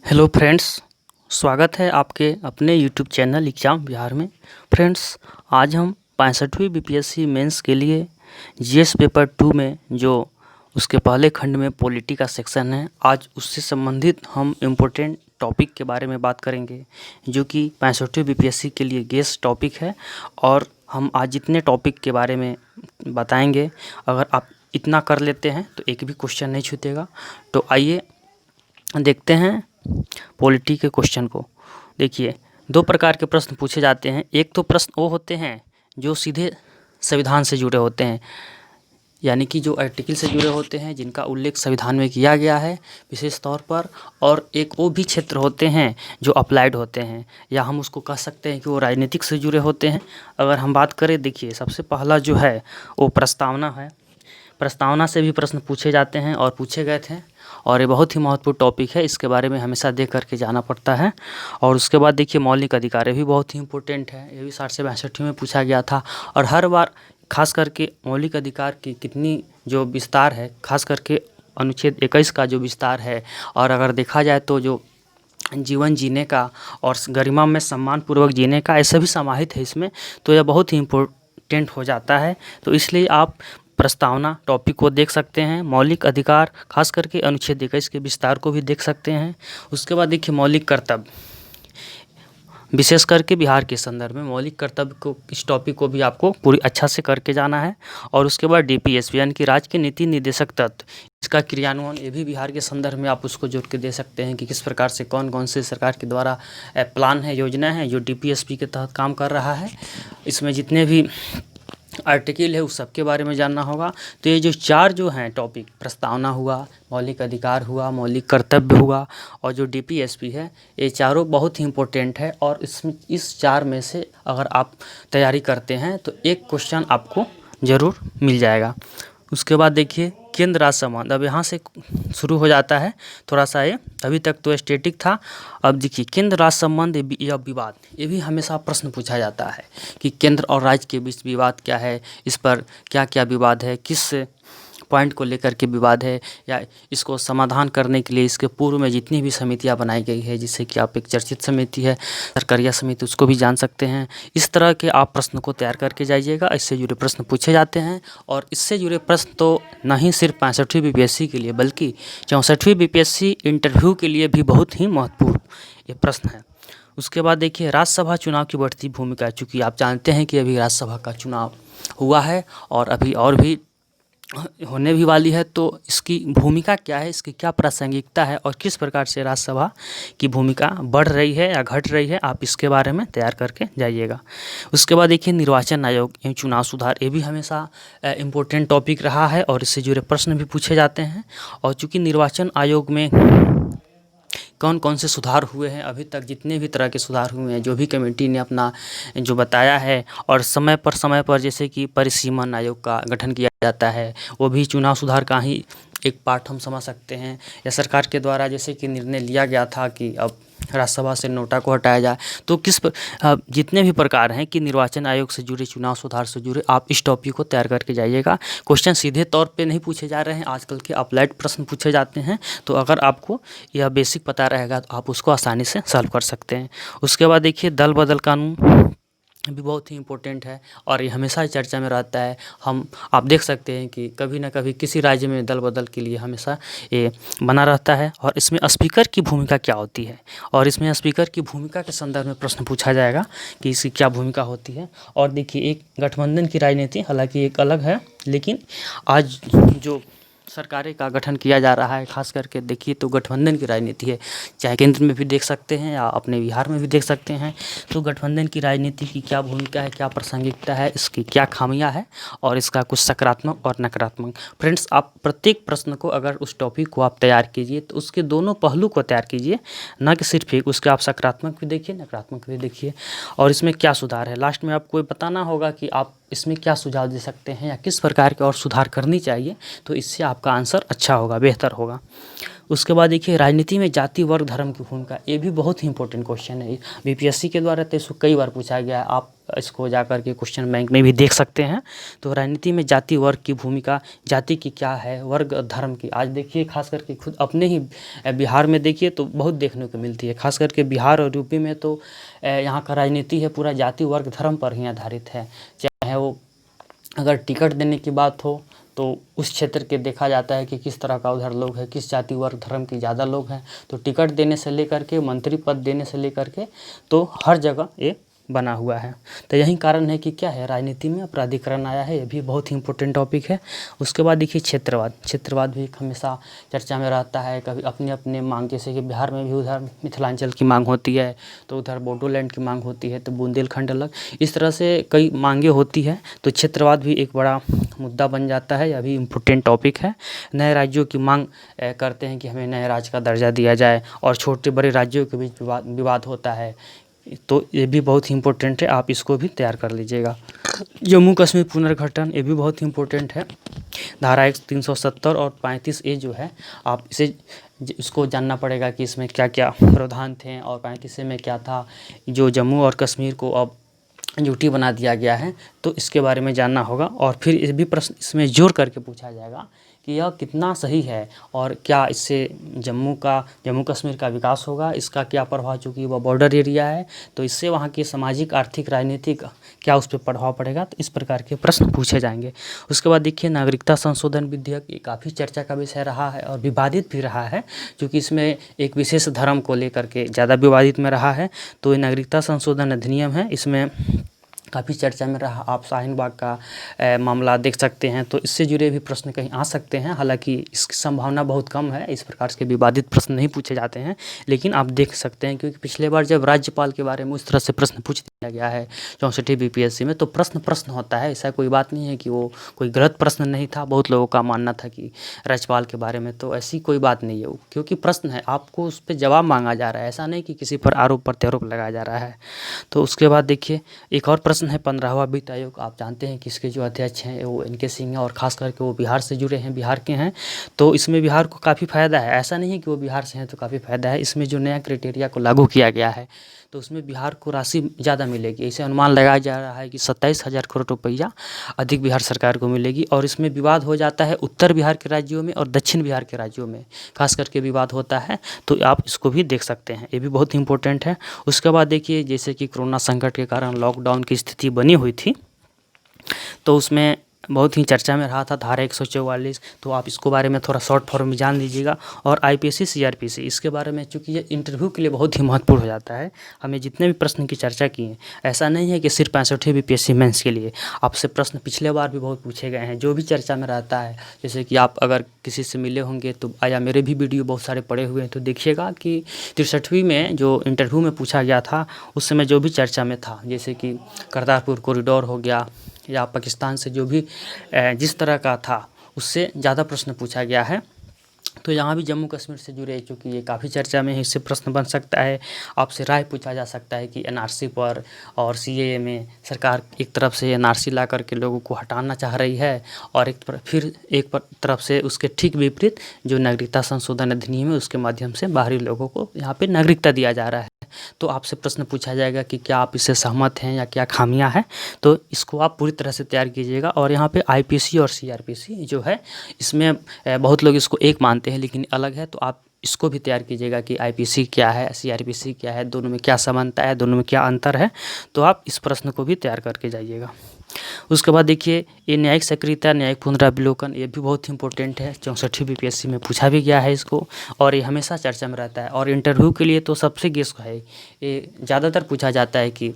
Hello friends, स्वागत है आपके अपने यूट्यूब चैनल एग्ज़ाम बिहार में। फ्रेंड्स, आज हम 65वीं बीपीएससी मेंस के लिए जीएस पेपर 2 में जो उसके पहले खंड में पॉलिटी का सेक्शन है, आज उससे संबंधित हम इम्पोर्टेंट टॉपिक के बारे में बात करेंगे जो कि 65वीं बीपीएससी के लिए गेस्ट टॉपिक है। और हम आज जितने टॉपिक के बारे में बताएंगे, अगर आप इतना कर लेते हैं तो एक भी क्वेश्चन नहीं छूटेगा। तो आइए देखते हैं पॉलिटी के क्वेश्चन को। देखिए, दो प्रकार के प्रश्न पूछे जाते हैं। एक तो प्रश्न वो होते हैं जो सीधे संविधान से जुड़े होते हैं, यानी कि जो आर्टिकल से जुड़े होते हैं, जिनका उल्लेख संविधान में किया गया है विशेष तौर पर। और एक वो भी क्षेत्र होते हैं जो अप्लाइड होते हैं, या हम उसको कह सकते हैं कि वो राजनीतिक से जुड़े होते हैं। अगर हम बात करें, देखिए, सबसे पहला जो है वो प्रस्तावना है। प्रस्तावना से भी प्रश्न पूछे जाते हैं और पूछे गए थे, और ये बहुत ही महत्वपूर्ण टॉपिक है। इसके बारे में हमेशा देख करके जाना पड़ता है। और उसके बाद देखिए, मौलिक अधिकार भी बहुत ही इम्पोर्टेंट है। ये भी 60 से 62 में पूछा गया था। और हर बार खास करके मौलिक अधिकार की कितनी जो विस्तार है, खास करके अनुच्छेद 21 का जो विस्तार है, और अगर देखा जाए तो जो जीवन जीने का और गरिमा में सम्मानपूर्वक जीने का, ऐसा भी समाहित है इसमें। तो यह बहुत ही इम्पोर्टेंट हो जाता है। तो इसलिए आप प्रस्तावना टॉपिक को देख सकते हैं, मौलिक अधिकार खास करके अनुच्छेद 21 के विस्तार को भी देख सकते हैं। उसके बाद देखिए, मौलिक कर्तव्य, विशेष करके बिहार के संदर्भ में मौलिक कर्तव्य को, इस टॉपिक को भी आपको पूरी अच्छा से करके जाना है। और उसके बाद डीपीएसपी यानी कि राज्य के नीति निर्देशक तत्व, इसका क्रियान्वयन, ये भी बिहार के संदर्भ में आप उसको जोड़ के दे सकते हैं कि किस प्रकार से कौन कौन से सरकार के द्वारा प्लान है, योजना है जो डीपीएसपी के तहत काम कर रहा है। इसमें जितने भी आर्टिकल है उस सब के बारे में जानना होगा। तो ये जो चार जो हैं टॉपिक, प्रस्तावना हुआ, मौलिक अधिकार हुआ, मौलिक कर्तव्य हुआ, और जो डीपीएसपी है, ये चारों बहुत ही इम्पोर्टेंट है। और इसमें इस चार में से अगर आप तैयारी करते हैं तो एक क्वेश्चन आपको ज़रूर मिल जाएगा। उसके बाद देखिए, केंद्र राज्य संबंध, अब यहाँ से शुरू हो जाता है थोड़ा सा। ये अभी तक तो स्टैटिक था। अब देखिए, केंद्र राज्य संबंध या विवाद, ये भी हमेशा प्रश्न पूछा जाता है कि केंद्र और राज्य के बीच विवाद क्या है, इस पर क्या क्या विवाद है, किस पॉइंट को लेकर के विवाद है, या इसको समाधान करने के लिए इसके पूर्व में जितनी भी समितियां बनाई गई है, जिससे कि आप एक चर्चित समिति है सरकारिया समिति, उसको भी जान सकते हैं। इस तरह के आप प्रश्न को तैयार करके जाइएगा। इससे जुड़े प्रश्न पूछे जाते हैं। और इससे जुड़े प्रश्न तो नहीं सिर्फ 65वीं बीपीएससी के लिए, बल्कि 64वीं बीपीएससी इंटरव्यू के लिए भी बहुत ही महत्वपूर्ण ये प्रश्न है। उसके बाद देखिए, राज्यसभा चुनाव की बढ़ती भूमिका, चूँकि आप जानते हैं कि अभी राज्यसभा का चुनाव हुआ है और अभी और भी होने भी वाली है। तो इसकी भूमिका क्या है, इसकी क्या प्रासंगिकता है, और किस प्रकार से राज्यसभा की भूमिका बढ़ रही है या घट रही है, आप इसके बारे में तैयार करके जाइएगा। उसके बाद देखिए, निर्वाचन आयोग एवं चुनाव सुधार, ये भी हमेशा इम्पोर्टेंट टॉपिक रहा है और इससे जुड़े प्रश्न भी पूछे जाते हैं। और चूँकि निर्वाचन आयोग में कौन कौन से सुधार हुए हैं, अभी तक जितने भी तरह के सुधार हुए हैं, जो भी कमेटी ने अपना जो बताया है, और समय पर जैसे कि परिसीमन आयोग का गठन किया जाता है, वो भी चुनाव सुधार का ही एक पार्ट हम समझ सकते हैं। या सरकार के द्वारा जैसे कि निर्णय लिया गया था कि अब राज्यसभा से नोटा को हटाया जाए। तो जितने भी प्रकार हैं कि निर्वाचन आयोग से जुड़े, चुनाव सुधार से जुड़े, आप इस टॉपिक को तैयार करके जाइएगा। क्वेश्चन सीधे तौर पे नहीं पूछे जा रहे हैं, आजकल के अप्लाइड प्रश्न पूछे जाते हैं। तो अगर आपको यह बेसिक पता रहेगा तो आप उसको आसानी से सॉल्व कर सकते हैं। उसके बाद देखिए, दल बदल कानून भी बहुत ही इम्पोर्टेंट है और ये हमेशा चर्चा में रहता है। आप देख सकते हैं कि कभी ना कभी किसी राज्य में दल बदल के लिए हमेशा ये बना रहता है। और इसमें स्पीकर की भूमिका क्या होती है, और इसमें स्पीकर की भूमिका के संदर्भ में प्रश्न पूछा जाएगा कि इसकी क्या भूमिका होती है। और देखिए, एक गठबंधन की राजनीति हालांकि एक अलग है, लेकिन आज जो सरकारें का गठन किया जा रहा है, खास करके देखिए तो गठबंधन की राजनीति है। चाहे केंद्र में भी देख सकते हैं या अपने बिहार में भी देख सकते हैं। तो गठबंधन की राजनीति की क्या भूमिका है, क्या प्रासंगिकता है, इसकी क्या खामियां है, और इसका कुछ सकारात्मक और नकारात्मक। फ्रेंड्स, आप प्रत्येक प्रश्न को, अगर उस टॉपिक को आप तैयार कीजिए तो उसके दोनों पहलू को तैयार कीजिए, न कि सिर्फ एक। उसके आप सकारात्मक भी देखिए, नकारात्मक भी देखिए, और इसमें क्या सुधार है। लास्ट में आपको बताना होगा कि आप इसमें क्या सुझाव दे सकते हैं या किस प्रकार के और सुधार करनी चाहिए। तो इससे आपका आंसर अच्छा होगा, बेहतर होगा। उसके बाद देखिए राजनीति में जाति वर्ग धर्म की भूमिका, ये भी बहुत ही इंपॉर्टेंट क्वेश्चन है। बीपीएससी के द्वारा तो इसको कई बार पूछा गया है, आप इसको जाकर के क्वेश्चन बैंक में भी देख सकते हैं। तो राजनीति में जाति वर्ग की भूमिका, जाति की क्या है, वर्ग धर्म की। आज देखिए खास करके खुद अपने ही बिहार में देखिए तो बहुत देखने को मिलती है, खास करके बिहार और यूपी में तो यहाँ का राजनीति है पूरा जाति वर्ग धर्म पर ही आधारित है। चाहे वो अगर टिकट देने की बात हो तो उस क्षेत्र के देखा जाता है कि किस तरह का उधर लोग हैं, किस जाति वर्ग धर्म की ज़्यादा लोग हैं। तो टिकट देने से लेकर के मंत्री पद देने से लेकर के तो हर जगह ये बना हुआ है। तो यही कारण है कि क्या है, राजनीति में अपराधीकरण आया है। ये भी बहुत ही इंपॉर्टेंट टॉपिक है। उसके बाद देखिए क्षेत्रवाद भी हमेशा चर्चा में रहता है। कभी अपने अपने मांग, जैसे कि बिहार में भी उधर मिथिलांचल की मांग होती है, तो उधर बोडोलैंड की मांग होती है, तो बुंदेलखंड अलग, इस तरह से कई मांगे होती है। तो क्षेत्रवाद भी एक बड़ा मुद्दा बन जाता है। यह भी इम्पोर्टेंट टॉपिक है। नए राज्यों की मांग करते हैं कि हमें नए राज्य का दर्जा दिया जाए, और छोटे बड़े राज्यों के बीच विवाद होता है। तो ये भी बहुत ही इम्पोर्टेंट है, आप इसको भी तैयार कर लीजिएगा। जम्मू कश्मीर पुनर्गठन, ये भी बहुत ही इम्पोर्टेंट है। धारा 370 और 35A जो है, आप इसको जानना पड़ेगा कि इसमें क्या क्या प्रावधान थे, और 35A में क्या था। जो जम्मू और कश्मीर को अब यूटी बना दिया गया है, तो इसके बारे में जानना होगा। और फिर ये भी प्रश्न इसमें जोड़ करके पूछा जाएगा कि यह कितना सही है, और क्या इससे जम्मू कश्मीर का विकास होगा, इसका क्या प्रभाव, चूँकि वह बॉर्डर एरिया है, तो इससे वहाँ की सामाजिक आर्थिक राजनीतिक क्या उस पर प्रभाव पड़ेगा। तो इस प्रकार के प्रश्न पूछे जाएंगे। उसके बाद देखिए नागरिकता संशोधन विधेयक, ये काफ़ी चर्चा का विषय रहा है और विवादित भी रहा है, क्योंकि इसमें एक विशेष धर्म को लेकर के ज़्यादा विवादित में रहा है। तो ये नागरिकता संशोधन अधिनियम है, इसमें काफ़ी चर्चा में रहा। आप शाहीन बाग का मामला देख सकते हैं, तो इससे जुड़े भी प्रश्न कहीं आ सकते हैं। हालांकि इसकी संभावना बहुत कम है, इस प्रकार के विवादित प्रश्न नहीं पूछे जाते हैं, लेकिन आप देख सकते हैं, क्योंकि पिछले बार जब राज्यपाल के बारे में उस तरह से प्रश्न पूछ दिया गया है 64वीं बीपीएससी में, तो प्रश्न होता है। ऐसा कोई बात नहीं है कि वो कोई गलत प्रश्न नहीं था। बहुत लोगों का मानना था कि राज्यपाल के बारे में, तो ऐसी कोई बात नहीं है, क्योंकि प्रश्न है, आपको उस पर जवाब मांगा जा रहा है। ऐसा नहीं कि किसी पर आरोप प्रत्यारोप लगाया जा रहा है। तो उसके बाद देखिए एक और प्रश्न है 15वां वित्त आयोग। आप जानते हैं कि इसके जो अध्यक्ष हैं वो NK सिंह हैं, और ख़ास करके वो बिहार से जुड़े हैं, बिहार के हैं। तो इसमें बिहार को काफ़ी फ़ायदा है। ऐसा नहीं है कि वो बिहार से हैं तो काफ़ी फ़ायदा है। इसमें जो नया क्राइटेरिया को लागू किया गया है, तो उसमें बिहार को राशि ज़्यादा मिलेगी। इसे अनुमान लगाया जा रहा है कि 27,000 करोड़ रुपया अधिक बिहार सरकार को मिलेगी। और इसमें विवाद हो जाता है उत्तर बिहार के राज्यों में और दक्षिण बिहार के राज्यों में, खास करके विवाद होता है। तो आप इसको भी देख सकते हैं, ये भी बहुत इंपॉर्टेंट है। उसके बाद देखिए जैसे कि कोरोना संकट के कारण लॉकडाउन की स्थिति बनी हुई थी, तो उसमें बहुत ही चर्चा में रहा था धारा 144। तो आप इसको बारे में थोड़ा शॉर्ट फॉर्म में जान लीजिएगा। और IPC CRPC, इसके बारे में चूँकि ये इंटरव्यू के लिए बहुत ही महत्वपूर्ण हो जाता है। हमें जितने भी प्रश्न की चर्चा की है, ऐसा नहीं है कि सिर्फ 65वीं बीपीएससी मेंस के लिए, आपसे प्रश्न पिछले बार भी बहुत पूछे गए हैं, जो भी चर्चा में रहता है। जैसे कि आप अगर किसी से मिले होंगे तो या मेरे भी वीडियो बहुत सारे पड़े हुए हैं, तो देखिएगा कि 63वीं में जो इंटरव्यू में पूछा गया था, उस समय जो भी चर्चा में था, जैसे कि करतारपुर कॉरिडोर हो गया, या पाकिस्तान से जो भी जिस तरह का था, उससे ज़्यादा प्रश्न पूछा गया है। तो यहाँ भी जम्मू कश्मीर से जुड़े, चूँकि ये काफ़ी चर्चा में है, इससे प्रश्न बन सकता है। आपसे राय पूछा जा सकता है कि NRC पर और CAA में सरकार एक तरफ से NRC ला करके लोगों को हटाना चाह रही है, और एक तरफ से उसके ठीक विपरीत जो नागरिकता संशोधन अधिनियम है, उसके माध्यम से बाहरी लोगों को यहाँ पे नागरिकता दिया जा रहा है। तो आपसे प्रश्न पूछा जाएगा कि क्या आप इससे सहमत हैं या क्या खामियां हैं। तो इसको आप पूरी तरह से तैयार कीजिएगा। और यहाँ पे IPC और CRPC जो है, इसमें बहुत लोग इसको एक मानते हैं, लेकिन अलग है। तो आप इसको भी तैयार कीजिएगा कि IPC क्या है, CRPC क्या है, दोनों में क्या समानता है, दोनों में क्या अंतर है। तो आप इस प्रश्न को भी तैयार करके जाइएगा। उसके बाद देखिए ये न्यायिक सक्रियता, न्यायिक पुनरावलोकन, ये भी बहुत इंपॉर्टेंट है। 64वीं बीपीएससी में पूछा भी गया है इसको, और ये हमेशा चर्चा में रहता है। और इंटरव्यू के लिए तो सबसे गेस है, ये ज़्यादातर पूछा जाता है कि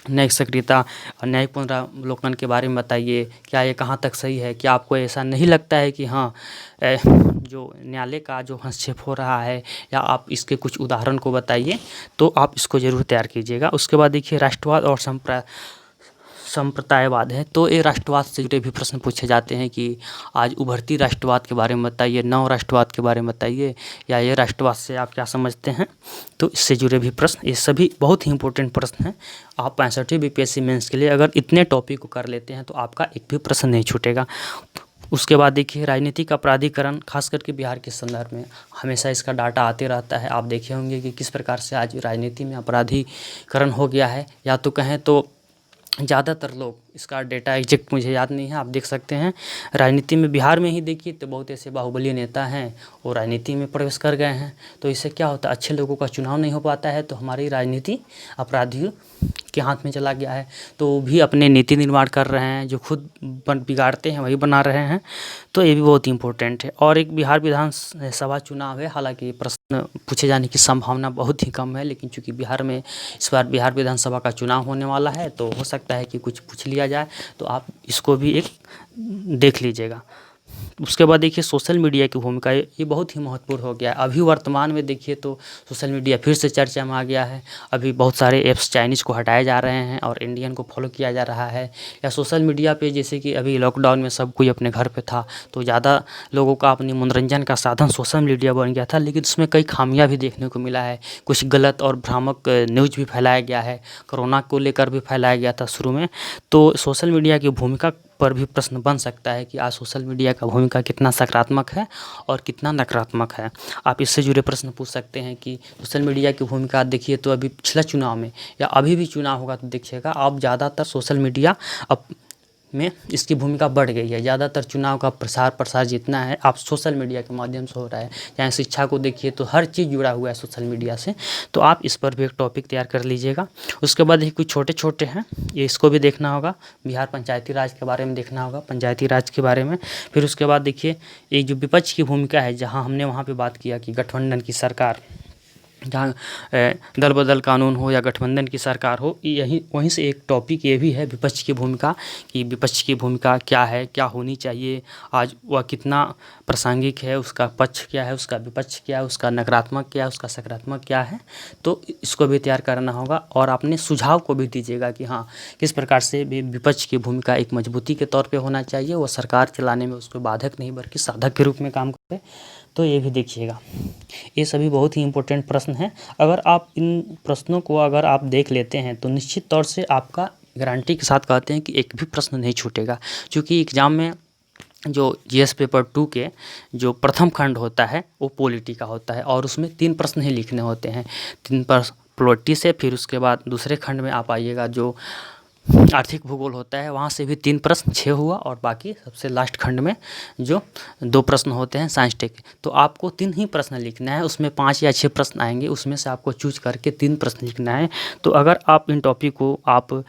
न्यायिक सक्रियता और न्यायिक पुनरावलोकन के बारे में बताइए, क्या ये कहाँ तक सही है। क्या आपको ऐसा नहीं लगता है कि हाँ जो न्यायालय का जो हस्तक्षेप हो रहा है, या आप इसके कुछ उदाहरण को बताइए। तो आप इसको ज़रूर तैयार कीजिएगा। उसके बाद देखिए राष्ट्रवाद और संप्रदायवाद है। तो ये राष्ट्रवाद से जुड़े भी प्रश्न पूछे जाते हैं कि आज उभरती राष्ट्रवाद के बारे में बताइए, नव राष्ट्रवाद के बारे में बताइए, या ये राष्ट्रवाद से आप क्या समझते हैं। तो इससे जुड़े भी प्रश्न, ये सभी बहुत ही इंपॉर्टेंट प्रश्न हैं। आप 65वीं बीपीएससी मेंस के लिए अगर इतने टॉपिक को कर लेते हैं, तो आपका एक भी प्रश्न नहीं छूटेगा। उसके बाद देखिए राजनीतिक अपराधीकरण, खास करके बिहार के संदर्भ में हमेशा इसका डाटा आते रहता है। आप देखे होंगे कि किस प्रकार से आज राजनीति में अपराधीकरण हो गया है, या तो कहें तो ज़्यादातर लोग, इसका डेटा एग्जैक्ट मुझे याद नहीं है, आप देख सकते हैं राजनीति में बिहार में ही देखिए तो बहुत ऐसे बाहुबली नेता हैं वो राजनीति में प्रवेश कर गए हैं। तो इससे क्या होता है, अच्छे लोगों का चुनाव नहीं हो पाता है, तो हमारी राजनीति अपराधियों के हाथ में चला गया है। तो वो भी अपने नीति निर्माण कर रहे हैं, जो खुद बिगाड़ते हैं वही बना रहे हैं। तो ये भी बहुत इंपॉर्टेंट है। और एक बिहार विधानसभा चुनाव है, हालांकि प्रश्न पूछे जाने की संभावना बहुत ही कम है, लेकिन चूंकि बिहार में इस बार बिहार विधानसभा का चुनाव होने वाला है तो हो सकता है कि कुछ पूछ लिया जाए, तो आप इसको भी एक देख लीजिएगा। उसके बाद देखिए सोशल मीडिया की भूमिका, ये बहुत ही महत्वपूर्ण हो गया है। अभी वर्तमान में देखिए तो सोशल मीडिया फिर से चर्चा में आ गया है। अभी बहुत सारे ऐप्स चाइनीज़ को हटाए जा रहे हैं और इंडियन को फॉलो किया जा रहा है। या सोशल मीडिया पे जैसे कि अभी लॉकडाउन में सब कोई अपने घर पे था, तो ज़्यादा लोगों का अपनी मनोरंजन का साधन सोशल मीडिया बन गया था, लेकिन उसमें कई खामियां भी देखने को मिला है। कुछ गलत और भ्रामक न्यूज़ भी फैलाया गया है, कोरोना को लेकर भी फैलाया गया था शुरू में। तो सोशल मीडिया की भूमिका पर भी प्रश्न बन सकता है कि आज सोशल मीडिया का भूमिका कितना सकारात्मक है और कितना नकारात्मक है। आप इससे जुड़े प्रश्न पूछ सकते हैं कि सोशल मीडिया की भूमिका देखिए तो अभी पिछला चुनाव में या अभी भी चुनाव होगा तो देखिएगा आप, ज़्यादातर सोशल मीडिया अब में इसकी भूमिका बढ़ गई है। ज़्यादातर चुनाव का प्रसार जितना है आप सोशल मीडिया के माध्यम से हो रहा है। चाहे शिक्षा को देखिए तो हर चीज़ जुड़ा हुआ है सोशल मीडिया से। तो आप इस पर भी एक टॉपिक तैयार कर लीजिएगा। उसके बाद देखिए कुछ छोटे छोटे हैं, ये इसको भी देखना होगा। बिहार पंचायती राज के बारे में देखना होगा, पंचायती राज के बारे में। फिर उसके बाद देखिए एक जो विपक्ष की भूमिका है, जहाँ हमने वहाँ पर बात किया कि गठबंधन की सरकार, जहाँ दल बदल कानून हो या गठबंधन की सरकार हो, यही वहीं से एक टॉपिक ये भी है विपक्ष की भूमिका, कि विपक्ष की भूमिका क्या है, क्या होनी चाहिए, आज वह कितना प्रासंगिक है, उसका पक्ष क्या है, उसका विपक्ष क्या है, उसका नकारात्मक क्या है, उसका सकारात्मक क्या है। तो इसको भी तैयार करना होगा और अपने सुझाव को भी दीजिएगा कि हाँ किस प्रकार से विपक्ष की भूमिका एक मजबूती के तौर पर होना चाहिए, वो सरकार चलाने में उसको बाधक नहीं बल्कि साधक के रूप में काम करे। तो ये भी देखिएगा। ये सभी बहुत ही इम्पोर्टेंट प्रश्न हैं। अगर आप इन प्रश्नों को अगर आप देख लेते हैं तो निश्चित तौर से आपका गारंटी के साथ कहते हैं कि एक भी प्रश्न नहीं छूटेगा। क्योंकि एग्ज़ाम में जो जीएस पेपर 2 के जो प्रथम खंड होता है वो पॉलिटी का होता है और उसमें 3 प्रश्न ही लिखने होते हैं। 3 प्रश्न पॉलिटी से, फिर उसके बाद दूसरे खंड में आप आइएगा जो आर्थिक भूगोल होता है, वहाँ से भी 3 प्रश्न, 6 हुआ, और बाकी सबसे लास्ट खंड में जो 2 प्रश्न होते हैं साइंस टेक। तो आपको 3 ही प्रश्न लिखना है, उसमें 5 या 6 प्रश्न आएंगे, उसमें से आपको चूज करके 3 प्रश्न लिखना है। तो अगर आप इन टॉपिक को आप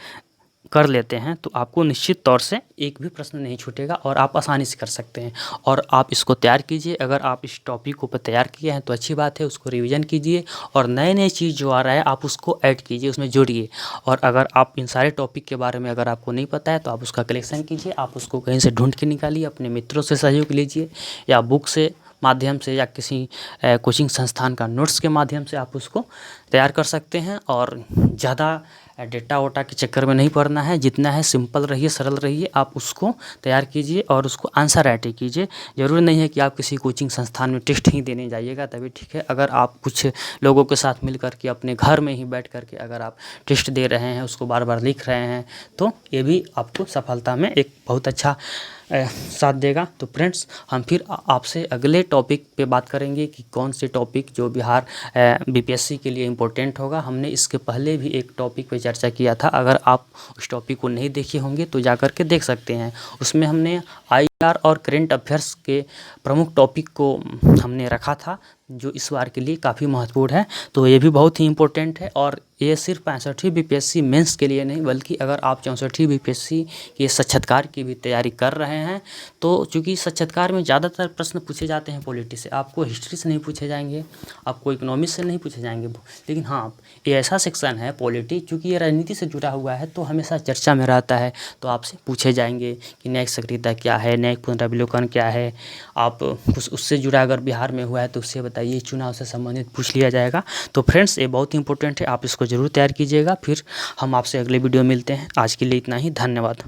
कर लेते हैं तो आपको निश्चित तौर से एक भी प्रश्न नहीं छूटेगा और आप आसानी से कर सकते हैं। और आप इसको तैयार कीजिए। अगर आप इस टॉपिक को तैयार किए हैं तो अच्छी बात है, उसको रिवीजन कीजिए और नए नए चीज़ जो आ रहा है आप उसको ऐड कीजिए, उसमें जोड़िए। और अगर आप इन सारे टॉपिक के बारे में अगर आपको नहीं पता है तो आप उसका कलेक्शन कीजिए, आप उसको कहीं से ढूंढ के निकालिए, अपने मित्रों से सहयोग लीजिए या बुक से माध्यम से या किसी कोचिंग संस्थान का नोट्स के माध्यम से आप उसको तैयार कर सकते हैं। और ज़्यादा डेटा वोटा के चक्कर में नहीं पड़ना है, जितना है सिंपल रहिए, सरल रहिए, आप उसको तैयार कीजिए और उसको आंसर राइटिंग कीजिए। ज़रूरी नहीं है कि आप किसी कोचिंग संस्थान में टेस्ट ही देने जाइएगा तभी ठीक है। अगर आप कुछ लोगों के साथ मिल करके अपने घर में ही बैठ करके अगर आप टेस्ट दे रहे हैं, उसको बार बार लिख रहे हैं, तो ये भी आपको सफलता में एक बहुत अच्छा साथ देगा। तो फ्रेंड्स, हम फिर आपसे अगले टॉपिक पे बात करेंगे कि कौन से टॉपिक जो बिहार बीपीएससी के लिए इम्पोर्टेंट होगा। हमने इसके पहले भी एक टॉपिक पे चर्चा किया था, अगर आप उस टॉपिक को नहीं देखे होंगे तो जा कर के देख सकते हैं। उसमें हमने आईआर और करेंट अफेयर्स के प्रमुख टॉपिक को हमने रखा था, जो इस बार के लिए काफ़ी महत्वपूर्ण है। तो ये भी बहुत ही इम्पोर्टेंट है और ये सिर्फ 65वीं बीपीएससी मेंस के लिए नहीं, बल्कि अगर आप 64वीं बीपीएससी के साक्षात्कार की भी तैयारी कर रहे हैं तो चूँकि साक्षात्कार में ज़्यादातर प्रश्न पूछे जाते हैं पॉलिटी से, आपको हिस्ट्री से नहीं पूछे जाएंगे, आपको इकोनॉमिक्स से नहीं पूछे जाएंगे। लेकिन हाँ, ये ऐसा सेक्शन है पॉलिटी, चूँकि ये राजनीति से जुड़ा हुआ है तो हमेशा चर्चा में रहता है, तो आपसे पूछे जाएंगे कि न्यायिक सक्रियता क्या है, न्यायिक पुनरावलोकन क्या है। आप कुछ उससे जुड़ा अगर बिहार में हुआ है तो उससे बताइए, चुनाव से संबंधित पूछ लिया जाएगा। तो फ्रेंड्स, ये बहुत इंपॉर्टेंट है, आप इसको ज़रूर तैयार कीजिएगा। फिर हम आपसे अगले वीडियो मिलते हैं। आज के लिए इतना ही, धन्यवाद।